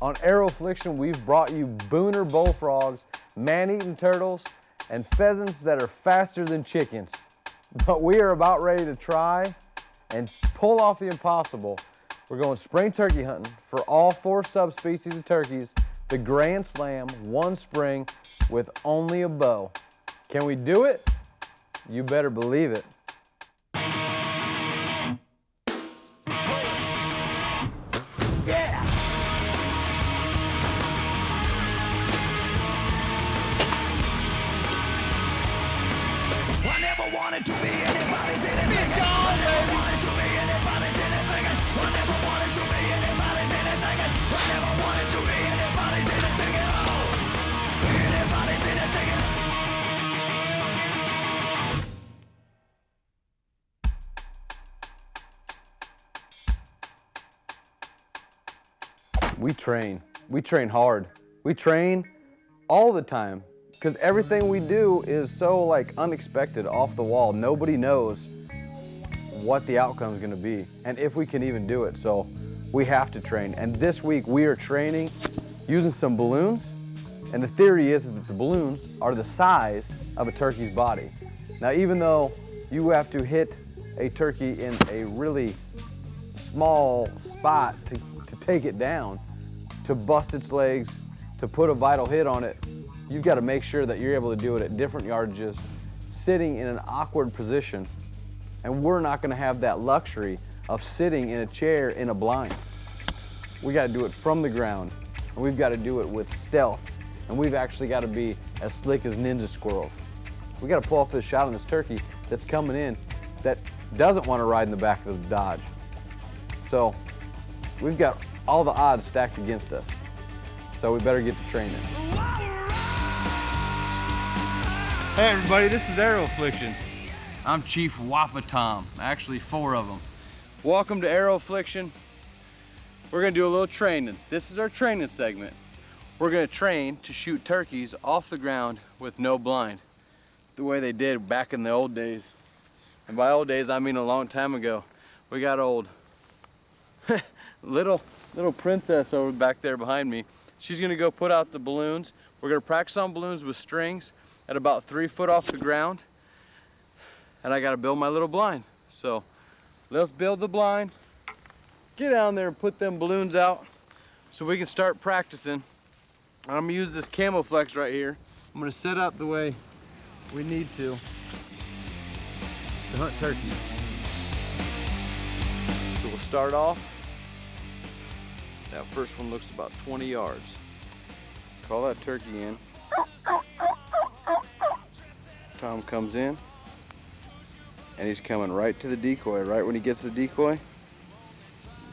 On Affliction, we've brought you booner bullfrogs, man-eating turtles, and pheasants that are faster than chickens. But we are about ready to try and pull off the impossible. We're going spring turkey hunting for all 4 subspecies of turkeys, the Grand Slam, one spring with only a bow. Can we do it? You better believe it. We train hard. We train all the time because everything we do is so like unexpected, off the wall. Nobody knows what the outcome is going to be and if we can even do it. So we have to train. And this week we are training using some balloons. And the theory is that the balloons are the size of a turkey's body. Now, even though you have to hit a turkey in a really small spot to take it down, to bust its legs, to put a vital hit on it, you've got to make sure that you're able to do it at different yardages, sitting in an awkward position. And we're not going to have that luxury of sitting in a chair in a blind. We got to do it from the ground, and we've got to do it with stealth, and we've actually got to be as slick as ninja squirrels. We got to pull off this shot on this turkey that's coming in that doesn't want to ride in the back of the Dodge. So we've got all the odds stacked against us. So we better get to training. Hey everybody, this is Affliction. I'm Chief Wappa Tom, actually 4 of them. Welcome to Affliction. We're gonna do a little training. This is our training segment. We're gonna train to shoot turkeys off the ground with no blind, the way they did back in the old days. And by old days, I mean a long time ago. We got old little princess over back there behind me. She's gonna go put out the balloons. We're gonna practice on balloons with strings at about 3 foot off the ground. And I gotta build my little blind. So let's build the blind, get down there and put them balloons out so we can start practicing. I'm gonna use this camouflex right here. I'm gonna set up the way we need to hunt turkeys. So we'll start off. That first one looks about 20 yards. Call that turkey in. Tom comes in, and he's coming right to the decoy. Right when he gets to the decoy, you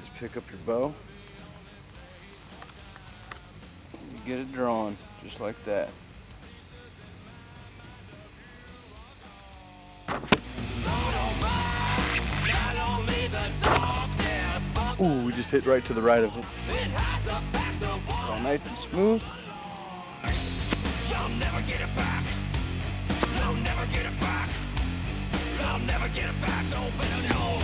just pick up your bow. You get it drawn, just like that. Ooh, we just hit right to the right of it. All nice and smooth. You'll never get it back. You'll never get it back. You'll never get it back. No better know.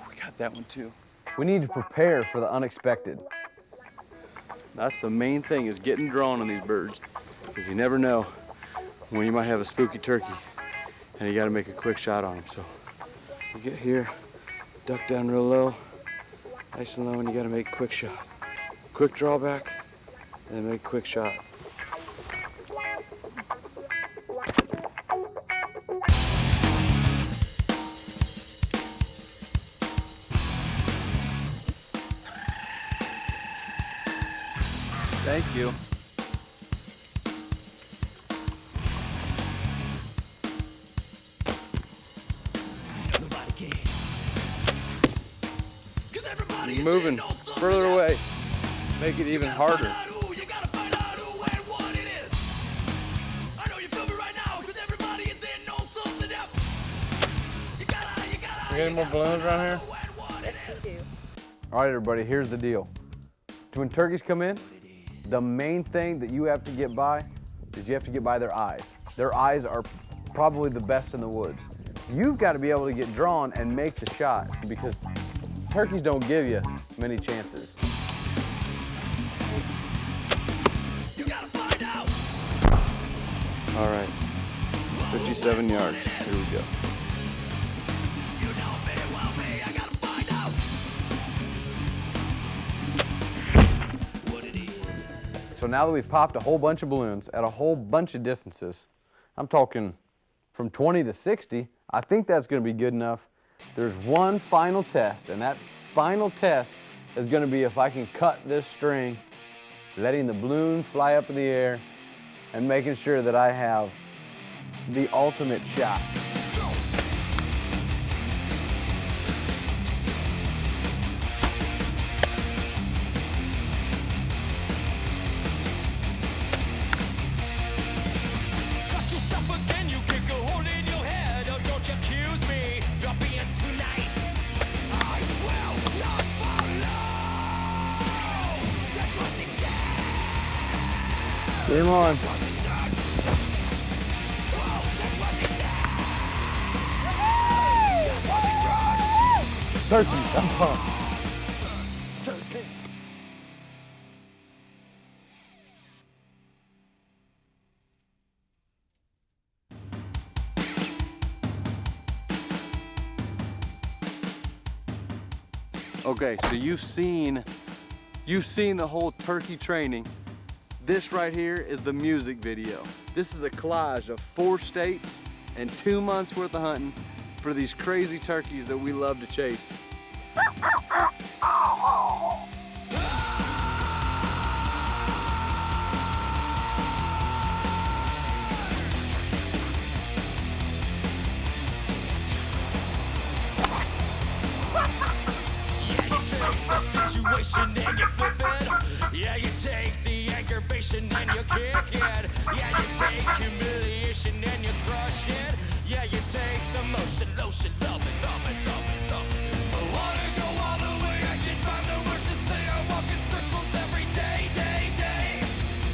We got that one too. We need to prepare for the unexpected. That's the main thing, is getting drawn on these birds, because you never know when you might have a spooky turkey and you got to make a quick shot on them. So you get here, duck down real low, nice and low, and you got to make a quick shot. Quick drawback, and then make a quick shot. Thank you. You're moving further away. Make it even harder. You got any more balloons around here? All right, everybody, here's the deal. When turkeys come in, the main thing that you have to get by is you have to get by their eyes. Their eyes are probably the best in the woods. You've got to be able to get drawn and make the shot, because turkeys don't give you many chances. All right, 57 yards. Here we go. So now that we've popped a whole bunch of balloons at a whole bunch of distances, I'm talking from 20 to 60, I think that's gonna be good enough. There's one final test, and that final test is gonna be if I can cut this string, letting the balloon fly up in the air, and making sure that I have the ultimate shot. Game on. Turkey, I'm pumped. Turkey. Okay, so you've seen the whole turkey training. This right here is the music video. This is a collage of 4 states and 2 months worth of hunting for these crazy turkeys that we love to chase. Situation and you flip it. Yeah, you take the aggravation and you kick it. Yeah, you take humiliation and you crush it. Yeah, you take the motion, lotion, love it, love it, love it, love it. I wanna go all the way, I can find the words to say. I walk in circles every day, day, day.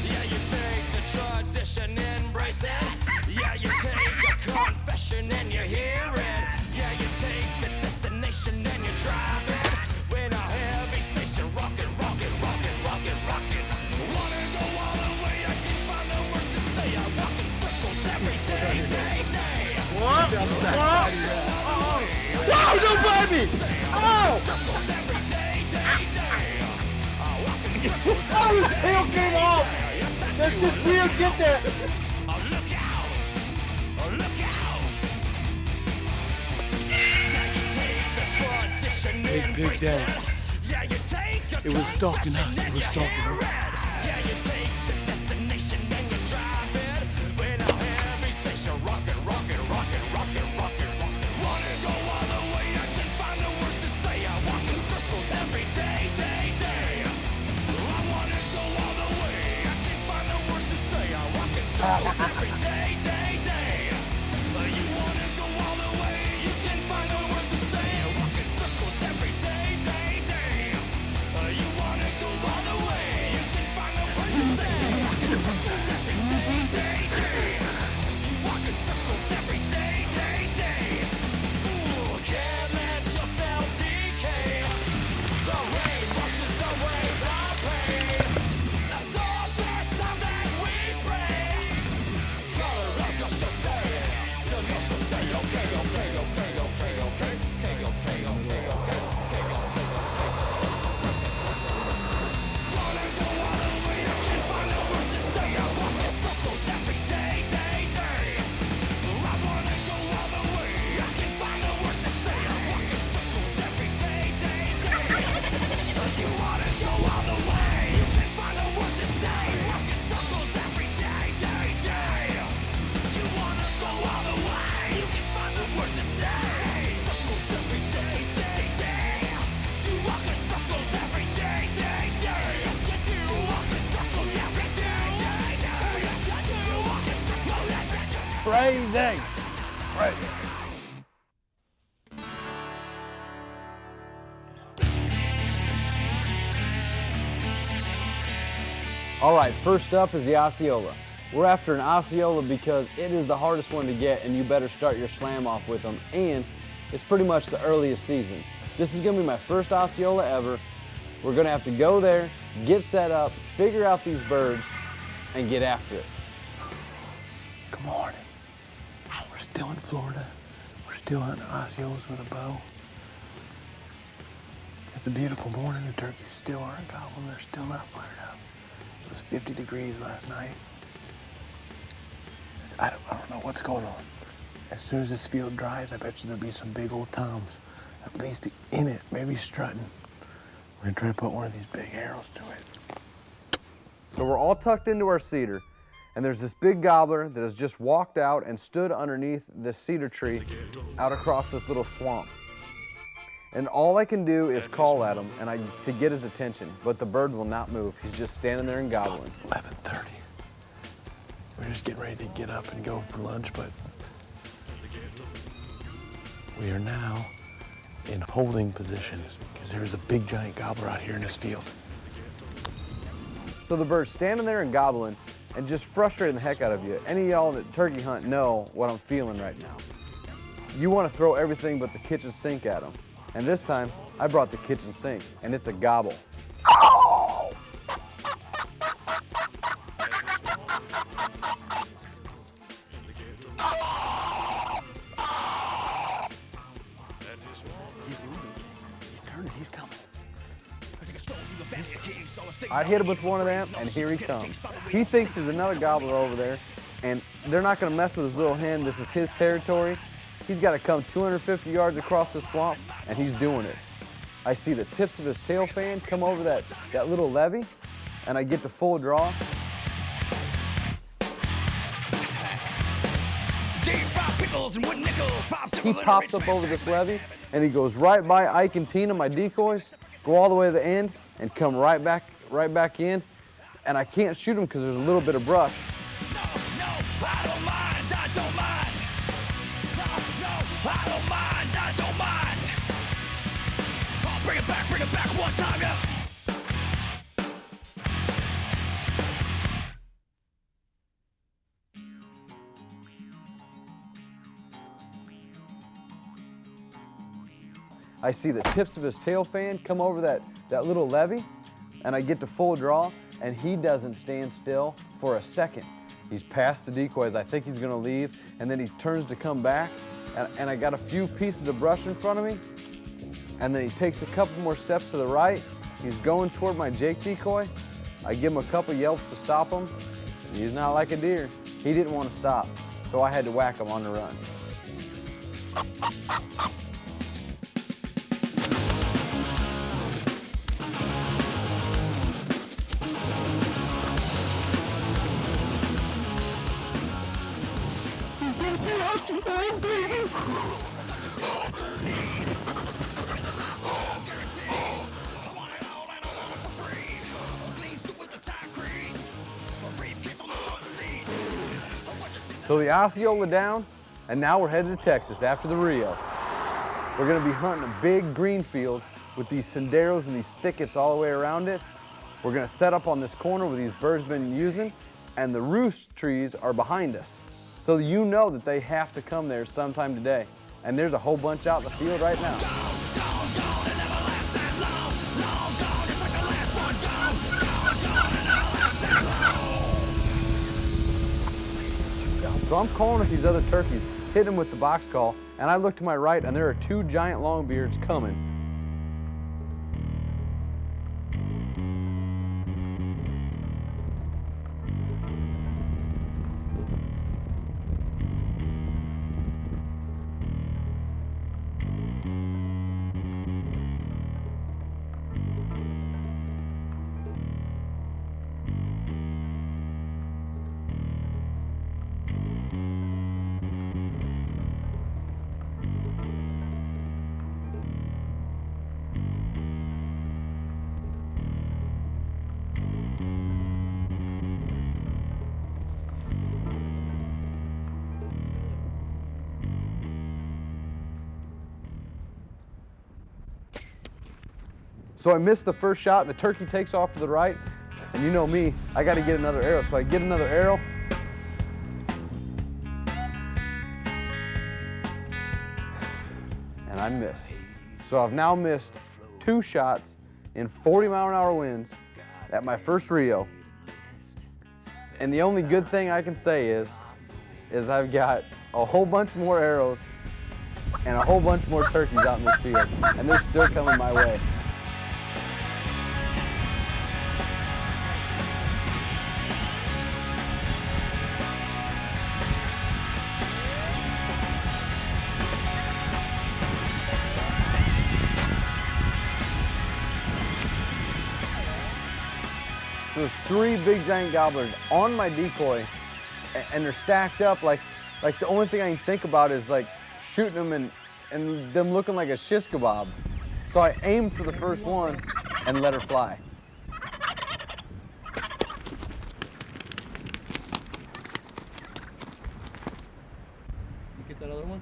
Yeah, you take the tradition, embrace it. Yeah, you take the confession and you hear it. Yeah, you take the destination and you drive it. When a heavy station rockin', rockin', rockin', rockin', rockin'. Wanna go all the way, I can find the words to say. I walk in circles every day, day, day. What? Whoa, don't bite me! Oh! Circles every day, day, day. I walk in circles Oh, his tail came off! That's just weird, get there! Oh, look out! Oh, look out! Yeah, you take the tradition and embrace it. Yeah, you take It was stalking us. It was stalking us. Yeah, you take the destination and you drive it. When a heavy station rockin', rockin', rockin', rockin', rockin', rockin'. Wanna go all the way, I can find the words to say. I walk in circles every day, day, day. I wanna go all the way, I can find the words to say. I walk in circles every day, day, day. You wanna go all the way, you can find the words to say. I walk in circles every day, day, day. You wanna go all the way, you can find the words to say. I walk in circles every day, day, day. You walk in circles every day, day, day. Ooh, can't let yourself decay. The rain washes away the pain. Absorb the sun that we spray. Color of your say, the notion say, okay, okay, okay, okay, okay, okay, okay, okay, okay, okay, okay, okay. Wanna go all the way, I can't find the words to say. I walk in circles every day, day, day. I wanna go all the way, I can't find the words to say. I walk in circles every day, day, day. You wanna go all the way, you can't find the words to say. Walk in circles every day, day, day. You wanna go all the way, you can find the words to say. Circles every day, day, day. You walk in circles every day, day, day. Yes, you do. You walk in circles every day, day, day. Yes, you do. You walk in circles every day. Crazy! Crazy. All right, first up is the Osceola. We're after an Osceola because it is the hardest one to get, and you better start your slam off with them, and it's pretty much the earliest season. This is gonna be my first Osceola ever. We're gonna have to go there, get set up, figure out these birds, and get after it. Good morning. We're still in Florida. We're still hunting osceolas with a bow. It's a beautiful morning. The turkeys still aren't gobbling. They're still not fired up. It was 50 degrees last night. I don't know what's going on. As soon as this field dries, I bet you there'll be some big old toms, at least in it, maybe strutting. We're gonna try to put one of these big arrows to it. So we're all tucked into our cedar, and there's this big gobbler that has just walked out and stood underneath this cedar tree out across this little swamp. And all I can do is call at him to get his attention, but the bird will not move. He's just standing there and gobbling. 11:30. We're just getting ready to get up and go for lunch, but we are now in holding position because there's a big giant gobbler out here in this field. So the bird's standing there and gobbling and just frustrating the heck out of you. Any of y'all that turkey hunt know what I'm feeling right now. You want to throw everything but the kitchen sink at him. And this time, I brought the kitchen sink, and it's a gobble. He's coming. I hit him with one of them, and here he comes. He thinks there's another gobbler over there, and they're not gonna mess with his little hen. This is his territory. He's gotta come 250 yards across the swamp, and he's doing it. I see the tips of his tail fan come over that little levee, and I get the full draw. He pops up over this levee, and he goes right by Ike and Tina, my decoys, go all the way to the end, and come right back in. And I can't shoot him because there's a little bit of brush. No, I don't mind, I don't mind. No, I don't mind, I don't mind. Oh, bring it back one time, yeah. I see the tips of his tail fan come over that little levee, and I get to full draw, and he doesn't stand still for a second. He's past the decoys. I think he's gonna leave, and then he turns to come back, and I got a few pieces of brush in front of me, and then he takes a couple more steps to the right. He's going toward my Jake decoy. I give him a couple yelps to stop him. He's not like a deer. He didn't want to stop, so I had to whack him on the run. So the Osceola down, and now we're headed to Texas after the Rio. We're gonna be hunting a big green field with these senderos and these thickets all the way around it. We're gonna set up on this corner where these birds been using, and the roost trees are behind us. So you know that they have to come there sometime today. And there's a whole bunch out in the field right now. So I'm calling at these other turkeys, hitting them with the box call, and I look to my right and there are two giant longbeards coming. So I missed the first shot, the turkey takes off to the right, and you know me, I gotta get another arrow. So I get another arrow, and I missed. So I've now missed 2 shots in 40-mile-an-hour winds at my first Rio. And the only good thing I can say is is I've got a whole bunch more arrows and a whole bunch more turkeys out in this field, and they're still coming my way. So there's 3 big giant gobblers on my decoy, and they're stacked up like the only thing I can think about is like shooting them and them looking like a shish kebab. So I aimed for the first one and let her fly. You get that other one?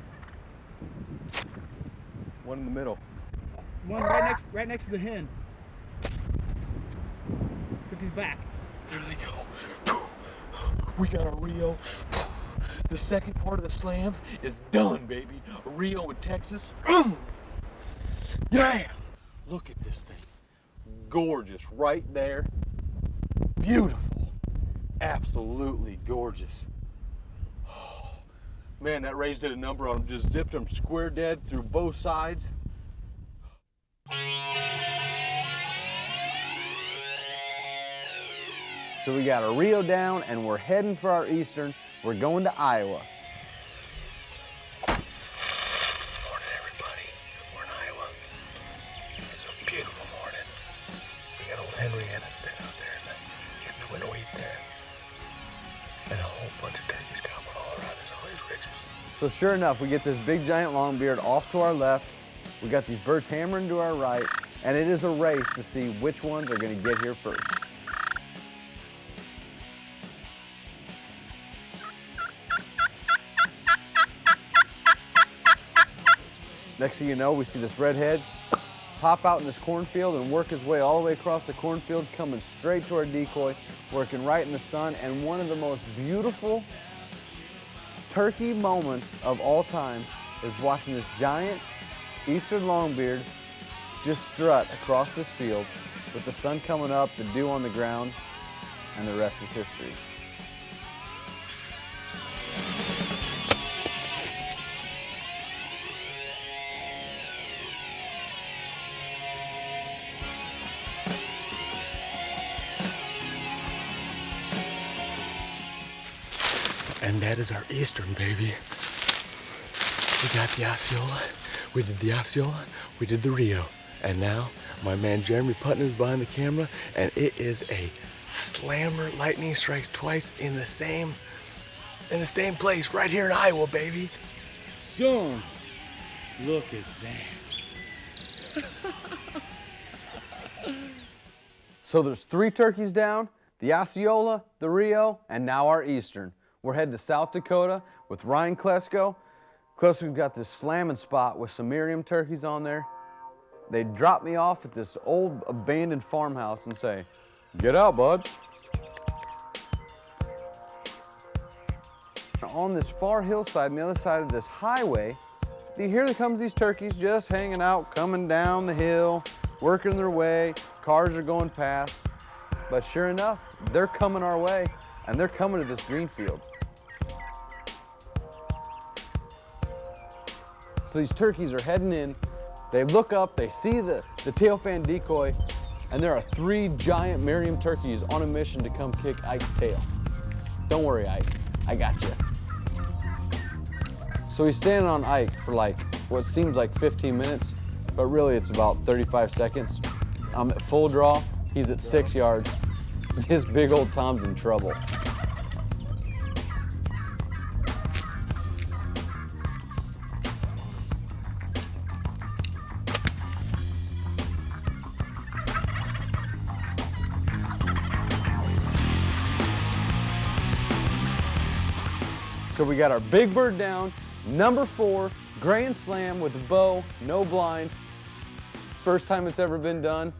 One in the middle. One right next to the hen. Took his back. There they go. We got a Rio. The second part of the slam is done, baby. A Rio in Texas. Yeah! Look at this thing. Gorgeous right there. Beautiful. Absolutely gorgeous. Man, that Rays did a number on him. Just zipped him square dead through both sides. So we got a Rio down and we're heading for our Eastern. We're going to Iowa. Morning, everybody. We're in Iowa. It's a beautiful morning. We got old Henrietta sitting out there in the window wheat there. And a whole bunch of turkeys gobbling all around us, all these ridges. So sure enough, we get this big giant longbeard off to our left. We got these birds hammering to our right, and it is a race to see which ones are gonna get here first. Next thing you know, we see this redhead pop out in this cornfield and work his way all the way across the cornfield, coming straight to our decoy, working right in the sun. And one of the most beautiful turkey moments of all time is watching this giant Eastern longbeard just strut across this field with the sun coming up, the dew on the ground, and the rest is history. And that is our Eastern, baby. We got the Osceola, we did the Osceola, we did the Rio. And now, my man Jeremy Putnam is behind the camera, and it is a slammer lightning strikes twice in the same place, right here in Iowa, baby. Son, look at that. So there's 3 turkeys down, the Osceola, the Rio, and now our Eastern. We're headed to South Dakota with Ryan Klesko. Klesko's got this slamming spot with some Miriam turkeys on there. They drop me off at this old abandoned farmhouse and say, "Get out, bud." On this far hillside on the other side of this highway, here comes these turkeys just hanging out, coming down the hill, working their way. Cars are going past. But sure enough, they're coming our way, and they're coming to this green field. So these turkeys are heading in. They look up, they see the tail fan decoy, and there are 3 giant Miriam turkeys on a mission to come kick Ike's tail. Don't worry, Ike, I got you. So he's standing on Ike for like what seems like 15 minutes, but really it's about 35 seconds. I'm at full draw, he's at 6 yards. This big old Tom's in trouble. So we got our big bird down, number 4, grand slam with the bow, no blind. First time it's ever been done,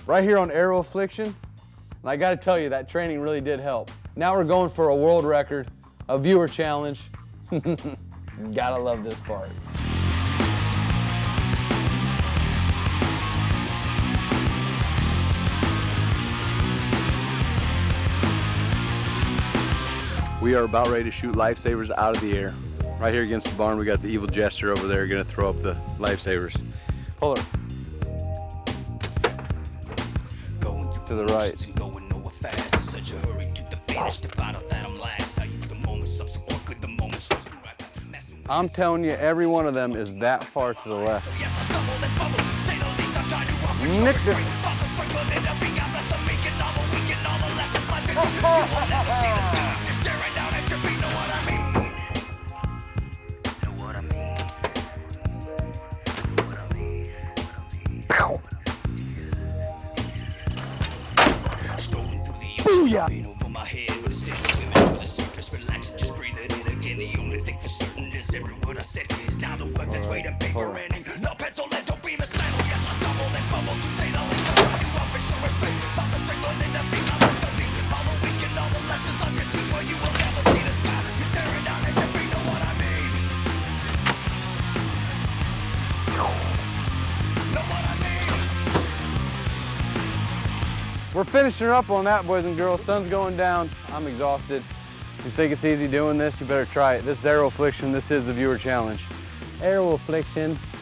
right here on Arrow Affliction. And I gotta tell you, that training really did help. Now we're going for a world record, a viewer challenge. Gotta love this part. We are about ready to shoot lifesavers out of the air. Right here against the barn, we got the evil jester over there gonna throw up the lifesavers. Pull her. To the right. I'm telling you, every one of them is that far to the left. Nicked it. Booyah! Over my head, but instead of swimming to the surface, relax and just breathe it in again. The only thing for certain is every word I said is now the weapons weight and paper and ink. No pencil and don't beam a metal. Yes, I stumble and fumble to say the least. I you off and show respect. Thoughts of strength in the feet. I'm like the lead. Follow weekend, all the lessons I can teach. Well, you will never see the sky. You're staring down at your feet, know what I mean? Know what I mean? We're finishing up on that, boys and girls. Sun's going down. I'm exhausted. If you think it's easy doing this, you better try it. This is Affliction. This is the viewer challenge. Affliction.